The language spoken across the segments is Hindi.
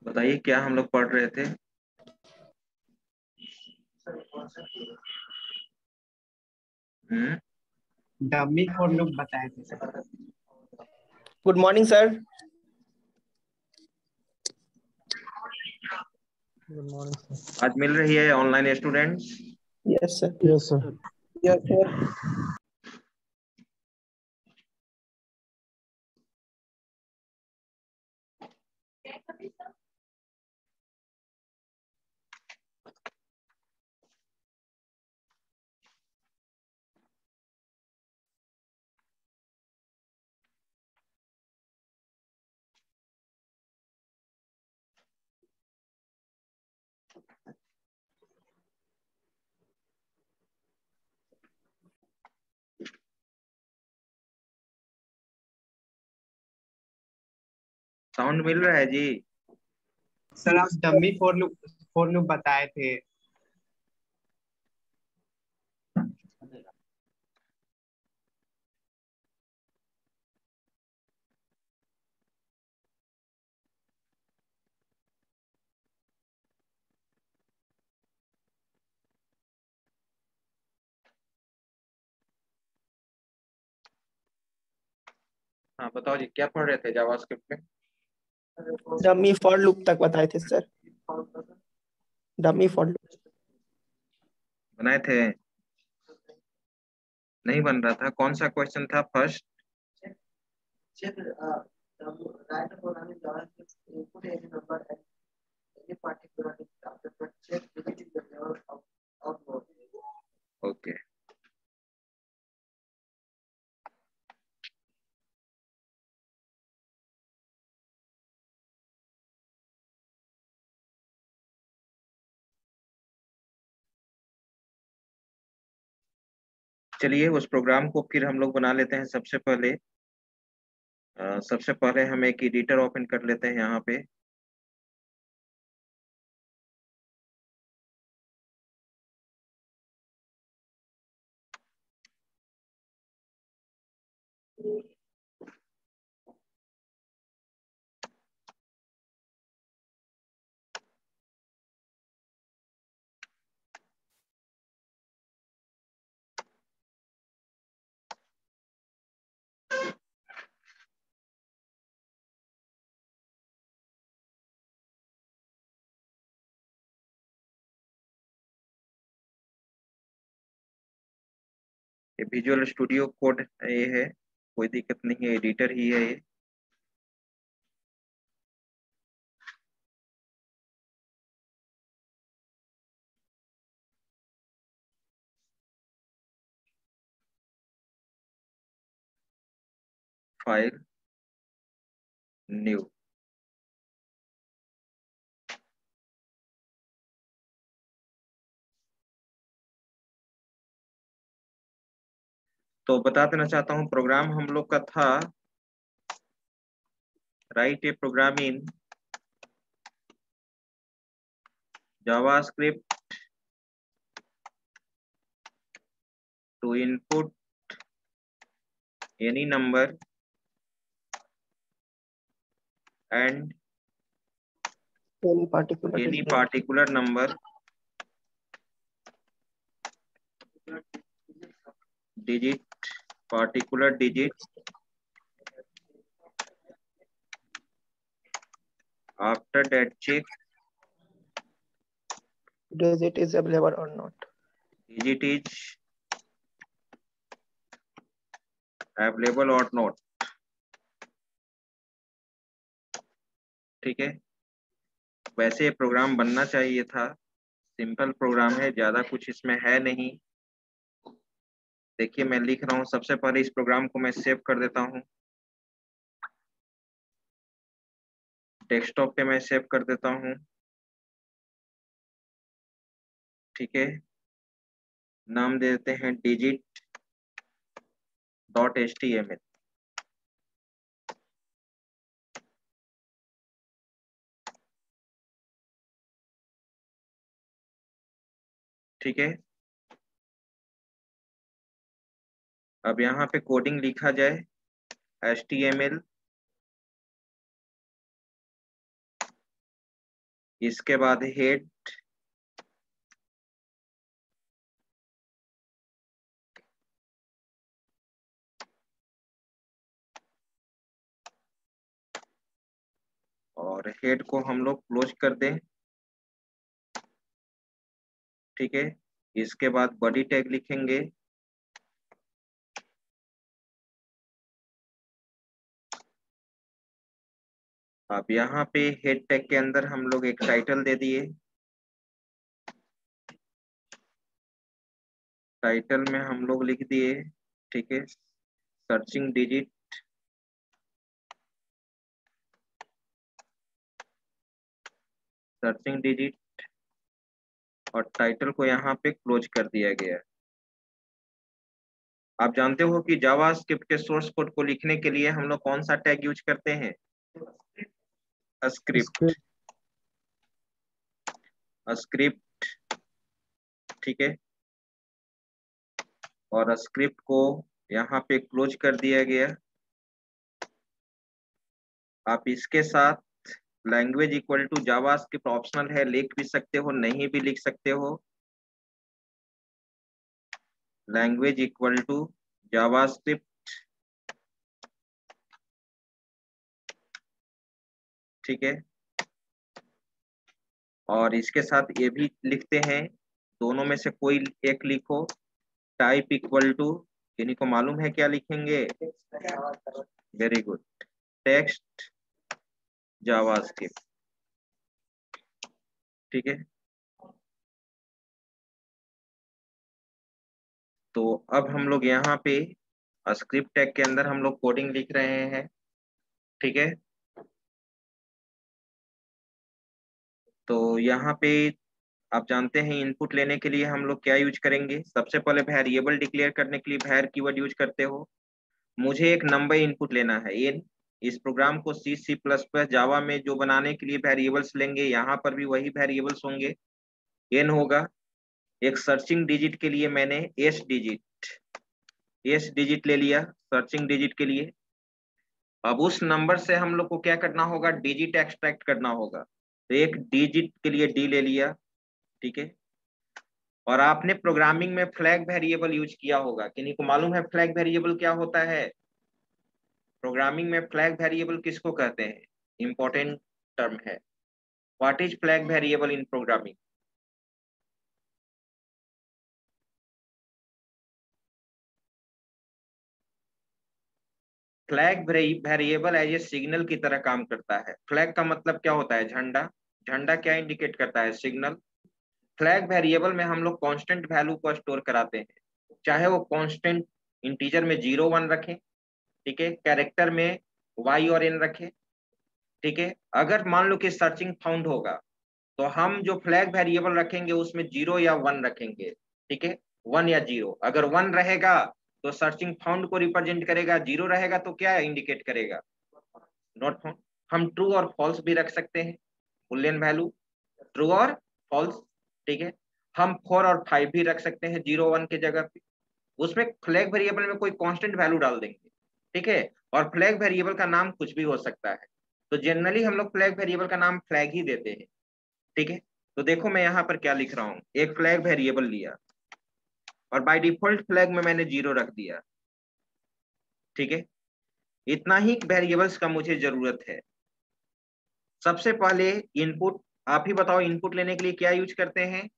बताइए क्या हम लोग पढ़ रहे थे। हम्म। डमी फॉर लूप बताए थे sir. Good morning sir. Good morning sir. आज मिल रही है online students. Yes sir. Yes sir. Yes sir. Sound मिल रहा है जी। सर आप डमी फॉर लूप बताए थे। हाँ बताओ जी क्या पढ़ रहे थे जावास्क्रिप्ट में। डमी फॉर लूप तक बताए थे सर। Dummy for loop. बनाए थे। नहीं बन रहा था। कौन सा क्वेश्चन था फर्स्ट। ओके। चलिए उस प्रोग्राम को फिर हम लोग बना लेते हैं। सबसे पहले हम एक एडिटर ओपन कर लेते हैं यहाँ पे। ये विजुअल स्टूडियो कोड ये है, कोई दिक्कत नहीं है, एडिटर ही है ये। File new. तो बता देना चाहता हूँ प्रोग्राम हम लोग का था write a program in JavaScript to input any number and any particular any digit. particular number digit particular digit after that check Digit is available or not. digit is available or not। ठीक है। वैसे प्रोग्राम बनना चाहिए था। सिंपल प्रोग्राम है, ज्यादा कुछ इसमें है नहीं। देखिए मैं लिख रहा हूँ। सबसे पहले इस प्रोग्राम को मैं सेव कर देता हूँ। डेस्कटॉप पे मैं सेव कर देता हूँ। ठीक है। नाम दे देते हैं digit.html। ठीक है। अब यहाँ पे कोडिंग लिखा जाए HTML इसके बाद हेड, और हेड को हम लोग क्लोज कर दें। ठीक है, इसके बाद बॉडी टैग लिखेंगे। अब यहाँ पे हेड टैग के अंदर हम लोग एक टाइटल दे दिए। टाइटल में हम लोग लिख दिए, ठीक है, सर्चिंग डिजिट, सर्चिंग डिजिट, और टाइटल को यहाँ पे क्लोज कर दिया गया। आप जानते हो कि जावास्क्रिप्ट के सोर्स कोड को लिखने के लिए हम लोग कौन सा टैग यूज करते हैं? स्क्रिप्ट, स्क्रिप्ट, ठीक है, और स्क्रिप्ट को यहाँ पे क्लोज कर दिया गया। आप इसके साथ language equal to JavaScript optional है, लिख भी सकते हो, नहीं भी लिख सकते हो। लैंग्वेज इक्वल टू जावास्क्रिप्ट, ठीक है, और इसके साथ ये भी लिखते हैं, दोनों में से कोई एक लिखो। टाइप इक्वल टू, इन्हीं को मालूम है क्या लिखेंगे? वेरी गुड, टेक्स्ट जावास्क्रिप्ट, ठीक है। तो अब हम लोग यहाँ पे स्क्रिप्ट टैग के अंदर हम लोग कोडिंग लिख रहे हैं, ठीक है। तो यहाँ पे आप जानते हैं इनपुट लेने के लिए हम लोग क्या यूज करेंगे? सबसे पहले वेरिएबल डिक्लेयर करने के लिए var कीवर्ड यूज करते हो। मुझे एक नंबर इनपुट लेना है n। इस प्रोग्राम को C++ जावा में जो बनाने के लिए वेरिएबल्स लेंगे, यहाँ पर भी वही वेरिएबल्स होंगे, n होगा। एक सर्चिंग डिजिट के लिए मैंने s डिजिट ले लिया सर्चिंग डिजिट के लिए। अब उस नंबर से हम लोग को क्या करना होगा? डिजिट एक्सट्रैक्ट करना होगा। तो एक डिजिट के लिए d ले लिया, ठीक है। और आपने प्रोग्रामिंग में फ्लैग वेरिएबल यूज किया होगा, किन्हीं को मालूम है फ्लैग वेरिएबल क्या होता है? प्रोग्रामिंग में फ्लैग वेरिएबल किसको कहते हैं? इंपॉर्टेंट टर्म है। What is flag variable in programming? Flag variable as a signal की तरह काम करता है। फ्लैग का मतलब क्या होता है? झंडा। झंडा क्या इंडिकेट करता है? सिग्नल। फ्लैग वेरिएबल में हम लोग कांस्टेंट वैल्यू को स्टोर कराते हैं, चाहे वो कांस्टेंट इंटीजर में 0 1 रखें, ठीक है, कैरेक्टर में y और n रखें, ठीक है। अगर मान लो कि सर्चिंग फाउंड होगा तो हम जो फ्लैग वेरिएबल रखेंगे उसमें 0 या 1 रखेंगे, ठीक है, 1 या 0। अगर 1 रहेगा तो सर्चिंग फाउंड को रिप्रेजेंट करेगा, 0 रहेगा तो क्या इंडिकेट करेगा? Not found. हम ट्रू और फॉल्स भी रख सकते हैं, बुलियन वैल्यू ट्रू और फॉल्स, ठीक है। हम 4 और 5 भी रख सकते हैं 0 1 के जगह पे। उसमें फ्लैग वेरिएबल में कोई कांस्टेंट वैल्यू डाल देंगे, ठीक है। और फ्लैग वेरिएबल का नाम कुछ भी हो सकता है, तो जनरली हम लोग फ्लैग वेरिएबल का नाम फ्लैग ही देते हैं, ठीक है। तो देखो मैं यहाँ पर क्या लिख रहा हूँ, एक फ्लैग वेरिएबल लिया और बाय डिफॉल्ट फ्लैग में मैंने 0 रख दिया, ठीक है। इतना ही वेरिएबल्स का मुझे जरूरत है। सबसे पहले इनपुट, आप ही बताओ इनपुट लेने के लिए क्या यूज करते हैं?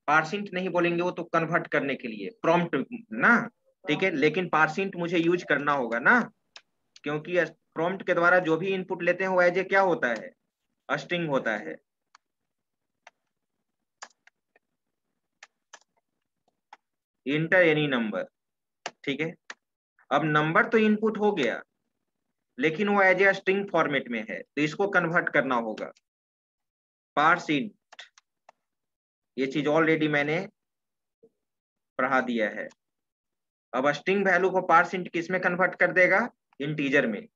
पार्सिंट नहीं बोलेंगे, वो तो कन्वर्ट करने के लिए प्रॉम्प्ट ना, ठीक है। लेकिन पार्सिंट मुझे यूज करना होगा ना, क्योंकि प्रॉम्प्ट के द्वारा जो भी इनपुट लेते हैं वो एज ए क्या होता है? स्ट्रिंग होता है। इंटर एनी नंबर, ठीक है। अब नंबर तो इनपुट हो गया, लेकिन वो एज ए स्ट्रिंग फॉर्मेट में है, तो इसको कन्वर्ट करना होगा। पार्स इंट, ये चीज ऑलरेडी मैंने पढ़ा दिया है। अब स्ट्रिंग वैल्यू को पार्स इंट किस में कन्वर्ट कर देगा? इंटीजर में।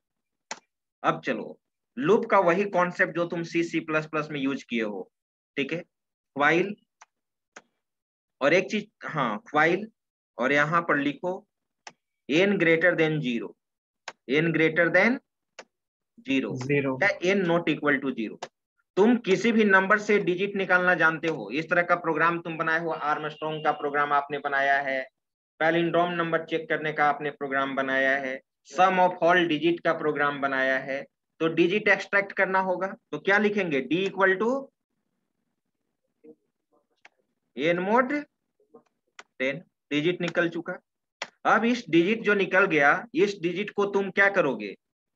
अब चलो लूप का वही कॉन्सेप्ट जो तुम C++ में यूज किए हो, ठीक है। व्हाइल, और एक चीज, हाँ व्हाइल, और यहां पर लिखो n greater than 0, n greater than zero, 0 या n not equal to zero. तुम किसी भी नंबर से डिजिट निकालना जानते हो, इस तरह का प्रोग्राम तुम बनाए हो, आर्मस्ट्रॉन्ग का प्रोग्राम आपने बनाया है, पैलिंड्रोम नंबर चेक करने का आपने प्रोग्राम बनाया है, सम ऑफ ऑल डिजिट का प्रोग्राम बनाया है, तो डिजिट एक्सट्रैक्ट करना होगा, तो क्या लिखेंगे, d equal to n mod 10, digit निकल चुका। अब इस डिजिट जो निकल गया, इस डिजिट को तुम क्या करोगे,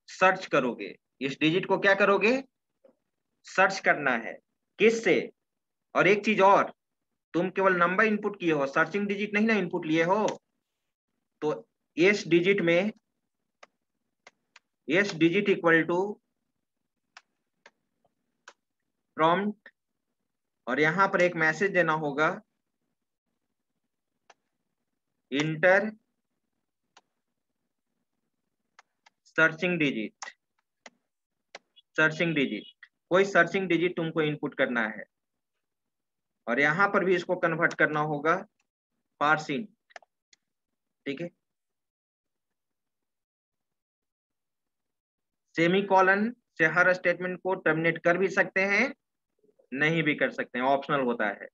सर्च करोगे। इस डिजिट को क्या करोगे, सर्च करना है, किससे। और एक चीज और, तुम केवल नंबर इनपुट किए हो, सर्चिंग डिजिट नहीं ना इनपुट लिए हो, तो इस डिजिट में इस डिजिट इक्वल टू प्रॉम्प्ट, और यहां पर एक मैसेज देना होगा, inter searching digit. Searching digit, कोई सर्चिंग डिजिट तुमको इनपुट करना है, और यहां पर भी इसको कन्वर्ट करना होगा पार्सिंग, ठीक है। सेमीकोलन से हर स्टेटमेंट को टर्मिनेट कर भी सकते हैं, नहीं भी कर सकते हैं, ऑप्शनल होता है।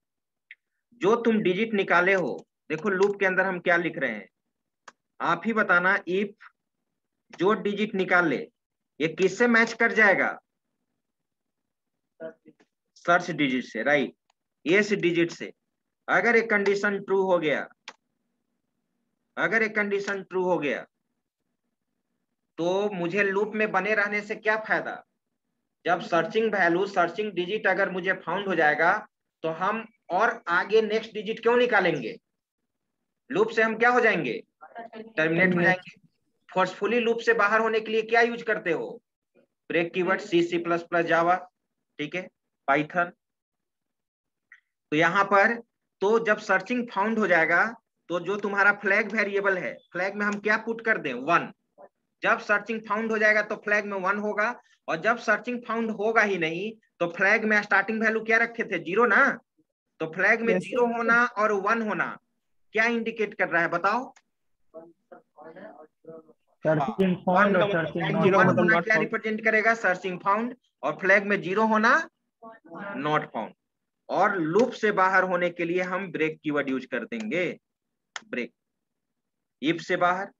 जो तुम डिजिट निकाले हो, देखो लूप के अंदर हम क्या लिख रहे हैं, आप ही बताना। इफ जो डिजिट निकाले ये किससे मैच कर जाएगा, सर्च डिजिट से, राइट, इस डिजिट से। अगर एक कंडीशन ट्रू हो गया, अगर एक कंडीशन ट्रू हो गया, तो मुझे लूप में बने रहने से क्या फायदा। जब सर्चिंग वैल्यू, सर्चिंग डिजिट अगर मुझे फाउंड हो जाएगा, तो हम और आगे नेक्स्ट डिजिट क्यों निकालेंगे, लूप से हम क्या हो जाएंगे, टर्मिनेट हो जाएंगे। फोर्सफुली लूप से बाहर होने के लिए क्या यूज करते हो, ब्रेक कीवर्ड, सी, सी प्लस प्लस, जावा, ठीक है, पाइथन। तो यहां पर, तो जब सर्चिंग फाउंड हो जाएगा, तो जो तुम्हारा फ्लैग वेरिएबल है, फ्लैग में हम क्या पुट कर दें, 1। जब सर्चिंग फाउंड हो जाएगा तो फ्लैग में 1 होगा, और जब सर्चिंग फाउंड होगा ही नहीं, तो फ्लैग में स्टार्टिंग वैल्यू क्या रखे थे, 0 ना। तो फ्लैग में Yes, 0 होना और 1 होना क्या इंडिकेट कर रहा है, बताओ। सर्चिंग फाउंड और सर्चिंग फ्लैग में नॉट 1 मतलब होना not क्या found. रिप्रेजेंट करेगा, सर्चिंग फाउंड, और फ्लैग में 0 होना नॉट फाउंड। और लूप से बाहर होने के लिए हम ब्रेक कीवर्ड यूज कर देंगे, ब्रेक, इफ से बाहर।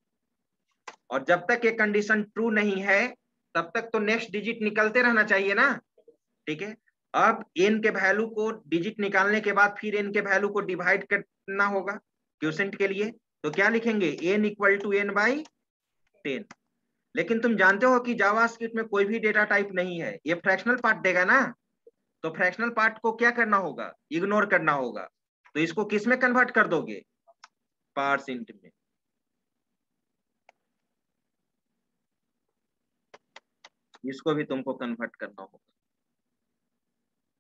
और जब तक ये कंडीशन ट्रू नहीं है, तब तक तो नेक्स्ट डिजिट निकलते रहना चाहिए ना, ठीक है। अब n के वैल्यू को डिजिट निकालने के बाद फिर n के वैल्यू को डिवाइड करना होगा क्वोशिएंट के लिए, तो क्या लिखेंगे, n equal to n by 10। लेकिन तुम जानते हो कि जावास्क्रिप्ट में कोई भी डेटा टाइप नहीं है, ये फ्रैक्शनल पार्ट देगा ना, तो फ्रैक्शनल पार्ट को क्या करना होगा, इग्नोर करना होगा। तो इसको किस में कन्वर्ट कर दोगे, पार्सिंट में। इसको भी तुमको कन्वर्ट करना होगा।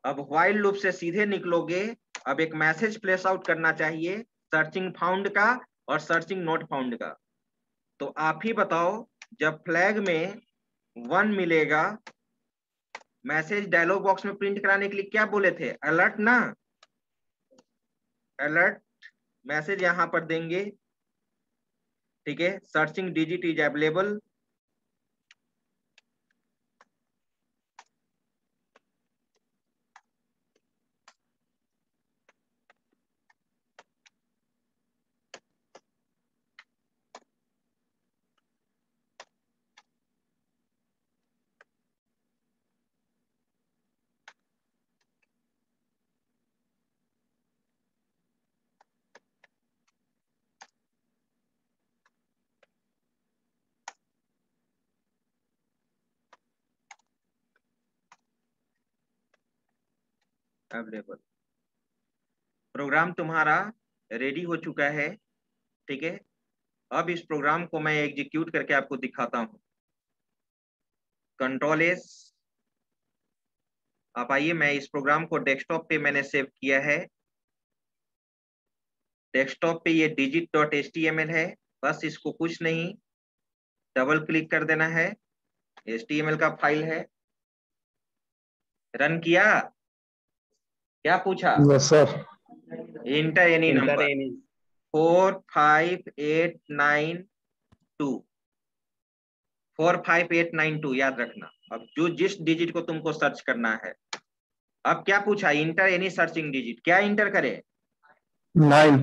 अब व्हाइल लूप से सीधे निकलोगे, अब एक मैसेज प्लेस आउट करना चाहिए, सर्चिंग फाउंड का और सर्चिंग नॉट फाउंड का। तो आप ही बताओ, जब फ्लैग में 1 मिलेगा, मैसेज डायलॉग बॉक्स में प्रिंट कराने के लिए क्या बोले थे, अलर्ट ना, अलर्ट मैसेज यहां पर देंगे, ठीक है। Searching digit is available, available. Program तुम्हारा रेडी हो चुका है, ठीक है। अब इस प्रोग्राम को मैं एग्जीक्यूट करके आपको दिखाता हूं। कंट्रोल एस, आप आइए, मैं इस प्रोग्राम को डेस्कटॉप पे मैंने सेव किया है। डेस्कटॉप पे ये digit.html है, बस इसको कुछ नहीं, डबल क्लिक कर देना है, HTML का फाइल है। रन किया, क्या पूछा, yes sir. Inter any inter number any 4 5 8 9 2, 45892 याद रखना। अब जो जिस डिजिट को तुमको सर्च करना है, अब क्या पूछा, इंटर एनी सर्चिंग डिजिट, क्या इंटर करे? 9।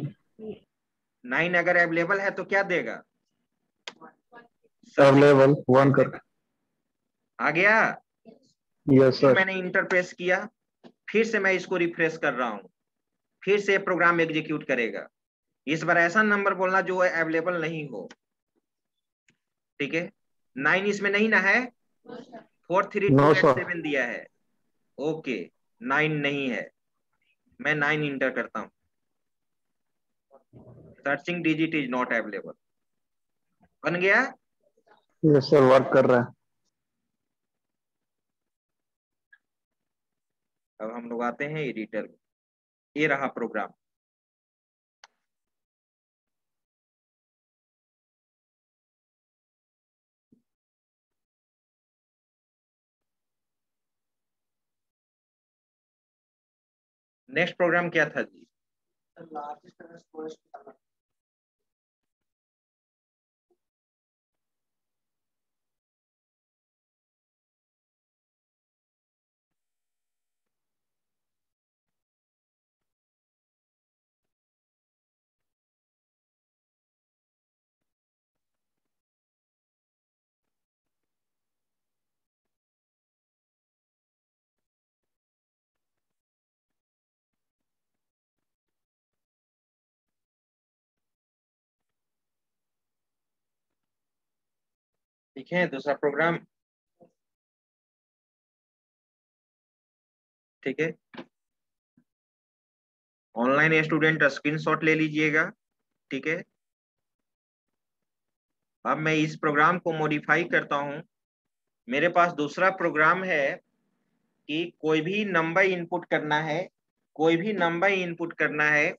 9 अगर अवेलेबल है तो क्या देगा? अवेलेबल 1 कर। आ गया? यस फिर सर। मैंने इंटर प्रेस किया, फिर से मैं इसको रिफ्रेश कर रहा हूं, फिर से प्रोग्राम एग्जीक्यूट करेगा। इस बार ऐसा नंबर बोलना जो अवेलेबल नहीं हो, ठीक है? 9 इसमें नहीं ना है? 43287 दिया है, ओके 9 नहीं है, मैं 9 इंटर करता हूं। Searching digit is not available. बन गया? यस सर, वर्क कर रहा है। अब हम लोग आते हैं एडिटर में, ये रहा प्रोग्राम। नेक्स्ट प्रोग्राम क्या था जी? ठीक है, दूसरा प्रोग्राम, ठीक है। ऑनलाइन स्टूडेंट स्क्रीनशॉट ले लीजिएगा, ठीक है। अब मैं इस प्रोग्राम को मॉडिफाई करता हूं। मेरे पास दूसरा प्रोग्राम है कि कोई भी नंबर इनपुट करना है, कोई भी नंबर इनपुट करना है,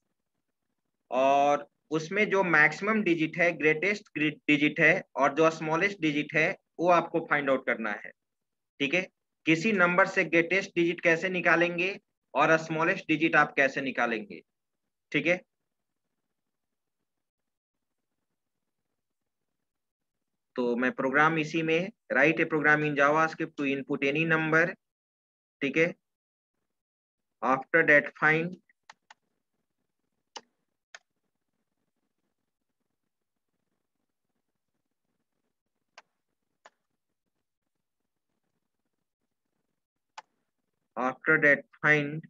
और उसमें जो मैक्सिमम डिजिट है, ग्रेटेस्ट डिजिट है, और जो स्मॉलेस्ट डिजिट है, वो आपको फाइंड आउट करना है, ठीक है। किसी नंबर से ग्रेटेस्ट डिजिट कैसे निकालेंगे और स्मॉलेस्ट डिजिट आप कैसे निकालेंगे, ठीक है। तो मैं प्रोग्राम इसी में, write a program in JavaScript to input any number, ठीक है। After that find after that find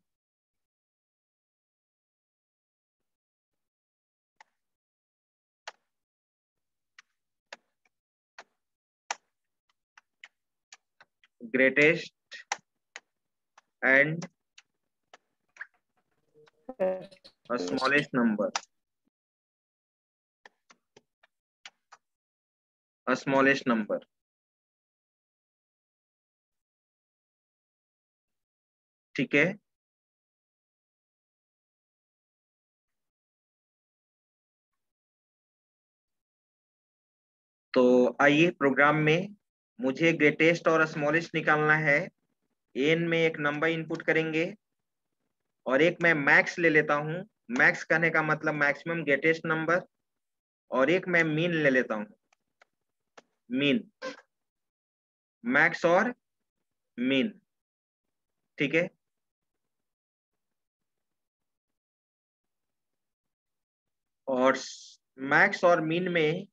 greatest and smallest number, smallest number, ठीक है। तो आइए प्रोग्राम में, मुझे ग्रेटेस्ट और स्मॉलेस्ट निकालना है। एन में एक नंबर इनपुट करेंगे, और एक मैं मैक्स ले लेता हूं। मैक्स कहने का मतलब मैक्सिमम ग्रेटेस्ट नंबर, और एक मैं मीन ले लेता हूं, मीन, मैक्स और मीन, ठीक है। और मैक्स और मीन में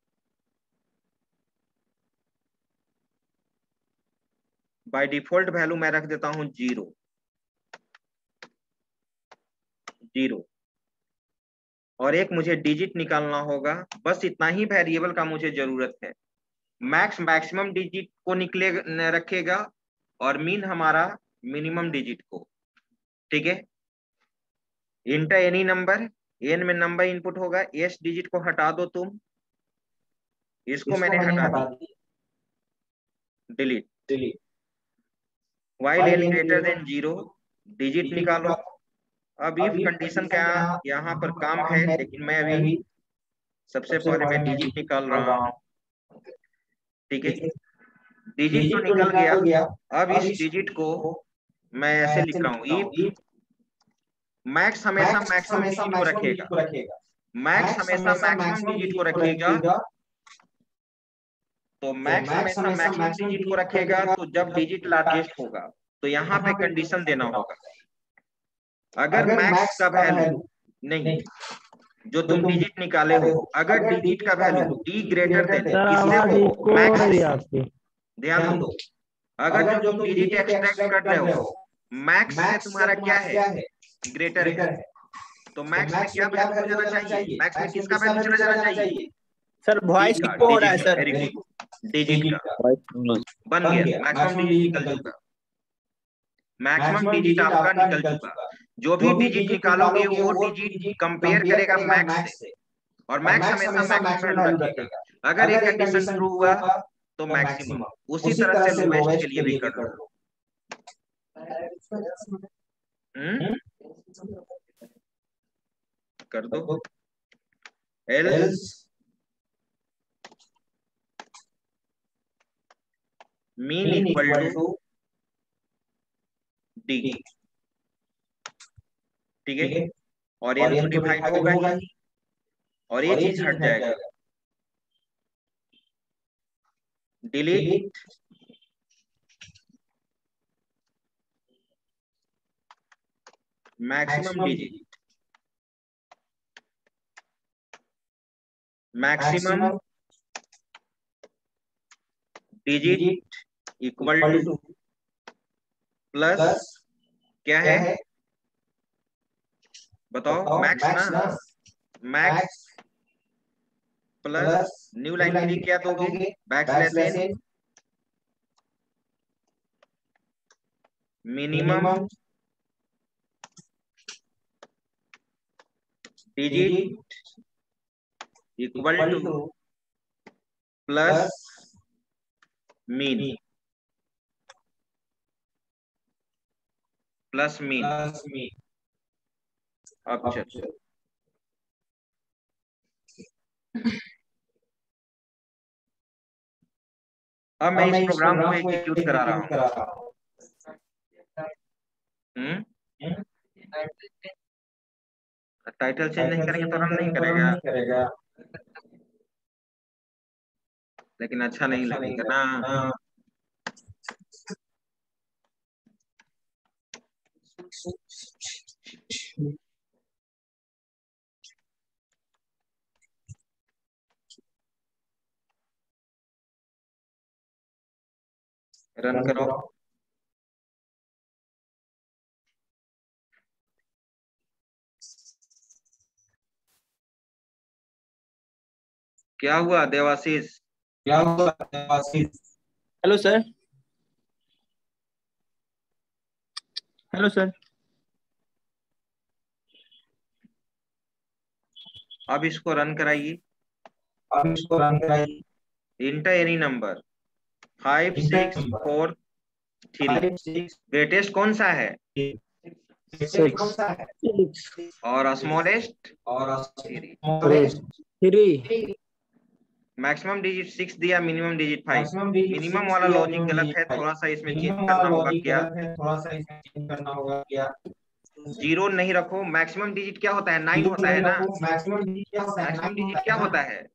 बाय डिफॉल्ट वैल्यू मैं रख देता हूं 0, 0। और एक मुझे डिजिट निकालना होगा, बस इतना ही वेरिएबल का मुझे जरूरत है। मैक्स मैक्सिमम डिजिट को निकले रखेगा, और मीन हमारा मिनिमम डिजिट को, ठीक है। इंटर एनी नंबर, एन में नंबर इनपुट होगा, एस डिजिट को हटा दो तुम, इसको मैंने हटा दी, delete. While N greater than 0, digit निकालो। अब इफ कंडीशन का यहाँ पर काम है, लेकिन मैं अभी सबसे पहले मैं डिजिट निकाल रहा हूँ, ठीक है। डिजिट तो निकल गया। अब इस डिजिट को मैं ऐसे लिख रहा हूँ, इफ मैक्स हमेशा मैक्सिमम डिजिट को रखेगा, मैक्स हमेशा मैक्सिमम डिजिट को रखेगा, तो मैक्स हमेशा मैक्सिमम डिजिट को रखेगा, तो जब डिजिट लार्जेस्ट होगा तो यहाँ पे कंडीशन देना होगा, अगर मैक्स का वैल्यू नहीं, जो तुम डिजिट निकाले हो, अगर डिजिट का value D greater than sir किससे आवाज हो, इको हो मैक्स रही से। है आपकी। ध्यान दो, अगर जो तुम डिजिट एक्सट्रैक्ट कर रहे हो मैक्स से तुम्हारा क्या है, ग्रेटर है, तो मैक्स में क्या वैल्यू हो जाना चाहिए, मैक्स में किसका वैल्यू चला जाना चाहिए, सर वॉइस डी का, इको हो रहा है डिजिट का, सर। वेरी गुड, डिजिट का बन गया, मैक्सिमम डिजिट निकल चुका, मैक्सिमम डिजिट आपका निकल चुका। जो भी डिजिट निकालोगे वो डिजिट कंपेयर करेगा मैक्स से, और मैक्स हमेशा मैक्सिमम वैल्यू रखेगा। अगर ये कंडीशन ट्रू हुआ तो मैक्सिमम, उसी तरह से लोवेस्ट के लिए भी कर लो। कर दो, else mean equal to d, ठीक है, और ये तो डिवाइड होगा ही, और ये चीज हट जाएगा, delete maximum digit, maximum digit equal to plus क्या है बताओ, मैक्स ना, मैक्स प्लस न्यू लाइन के लिए क्या दोगे, backslash n, minimum digit equal to plus mean, plus mean. अब चलो, अब मैं इस प्रोग्राम को एग्जीक्यूट करा रहा हूँ। टाइटल चेंज नहीं करेंगे तो रन नहीं करेगा, लेकिन अच्छा नहीं लगेगा ना। रन करो, क्या हुआ Devashish? Hello sir, hello sir. अब इसको रन कराइए, इंटर एनी नंबर 5 6 4 3, ग्रेटेस्ट कौन सा है 6 और स्मॉलेस्ट 3। मैक्सिमम डिजिट 6 दिया, मिनिमम डिजिट 5। मिनिमम वाला लॉजिक गलत है, थोड़ा सा इसमें चेंज करना होगा। क्या 0 नहीं रखो, मैक्सिमम डिजिट क्या होता है 9 होता है ना, मैक्सिमम डिजिट क्या होता है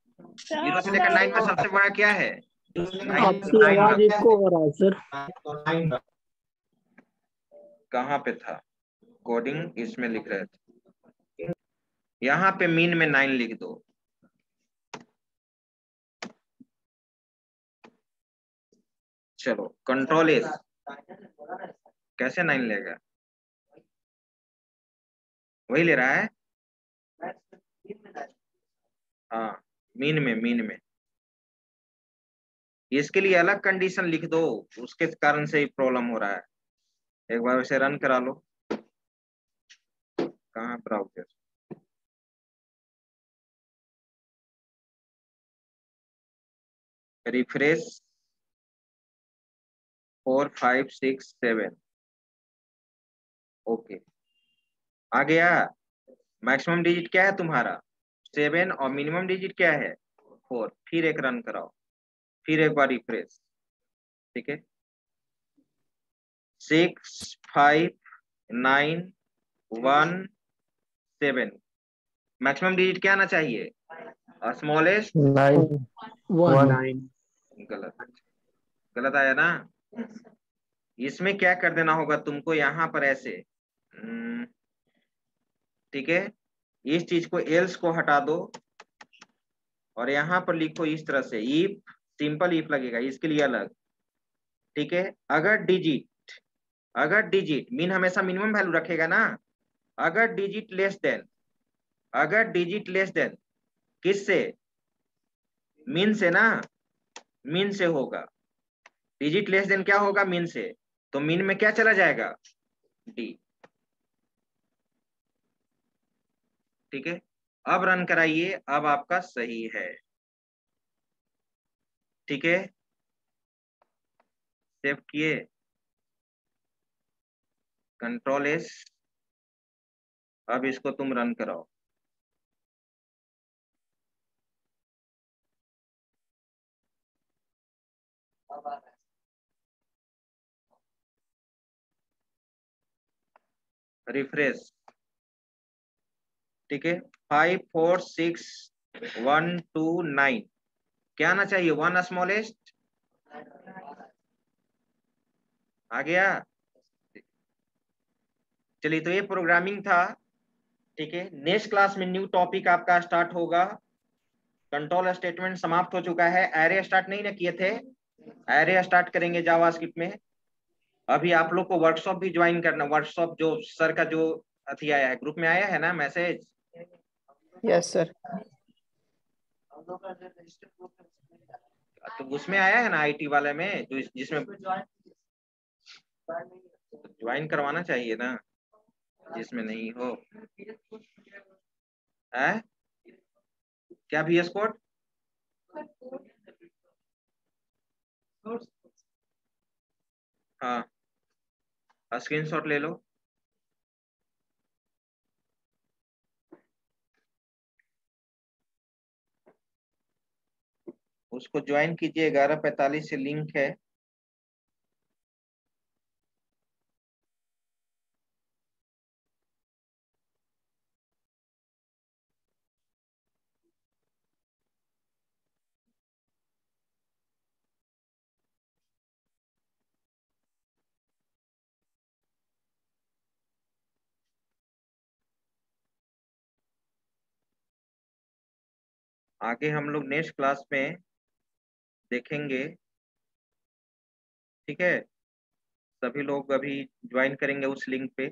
0 से लेकर 9 में सबसे बड़ा क्या है 9। आपकी आवाज इको हो रहा है सर। कहाँ पे था कोडिंग, इसमें लिख रहे थे, यहाँ पे मीन में 9 लिख दो। चलो कंट्रोल एस, कैसे 9 लेगा, वही ले रहा है। हाँ मीन में इसके लिए अलग कंडीशन लिख दो, उसके कारण से ही प्रॉब्लम हो रहा है। एक बार उसे रन करा लो, कहाँ ब्राउजर, रिफ्रेश 4 5 6 7, ओके आ गया। मैक्सिमम डिजिट क्या है तुम्हारा 7 और मिनिमम डिजिट क्या है 4। फिर एक रन कराओ, फिर एक बार रिफ्रेश, ठीक है। 6 5 9 1 7, मैक्सिमम डिजिट क्या आना चाहिए स्मॉलेस्ट 9 1 गलत, गलत आया ना। इसमें क्या कर देना होगा तुमको, यहाँ पर ऐसे, ठीक है, इस चीज को एल्स को हटा दो और यहाँ पर लिखो इस तरह से, इफ, सिंपल इफ लगेगा इसके लिए अलग, ठीक है। अगर डिजिट मीन हमेशा मिनिमम वैल्यू रखेगा ना, अगर डिजिट लेस देन, अगर डिजिट लेस देन किससे, मीन से ना, मीन से होगा। डिजिट लेस देन क्या होगा, मीन से, तो मीन में क्या चला जाएगा, डी, ठीक है। अब रन कराइए, अब आपका सही है, ठीक है। सेव किए, कंट्रोल एस, अब इसको तुम रन कराओ। रिफ्रेश, ठीक है। 5 4 6 1 2 9, क्या आना चाहिए, 1 स्मॉलेस्ट, आ गया। चलिए, तो ये प्रोग्रामिंग था, ठीक है। नेक्स्ट क्लास में न्यू टॉपिक आपका स्टार्ट होगा। कंट्रोल स्टेटमेंट समाप्त हो चुका है, एरे स्टार्ट नहीं ना किए थे, एरे स्टार्ट करेंगे जावास्क्रिप्ट में। अभी आप लोग को वर्कशॉप भी ज्वाइन करना, वर्कशॉप जो सर का जो अथी आया है, ग्रुप में आया है ना मैसेज। Yes sir. तो उसमें आया है ना आईटी वाले में, जो जिसमें ज्वाइन करवाना चाहिए ना, जिसमें नहीं हो। है क्या VS कोड, हाँ, स्क्रीनशॉट ले लो। उसको ज्वाइन कीजिए, 11:45 से लिंक है। आगे हम लोग नेक्स्ट क्लास में देखेंगे, ठीक है। सभी लोग अभी ज्वाइन करेंगे उस लिंक पे।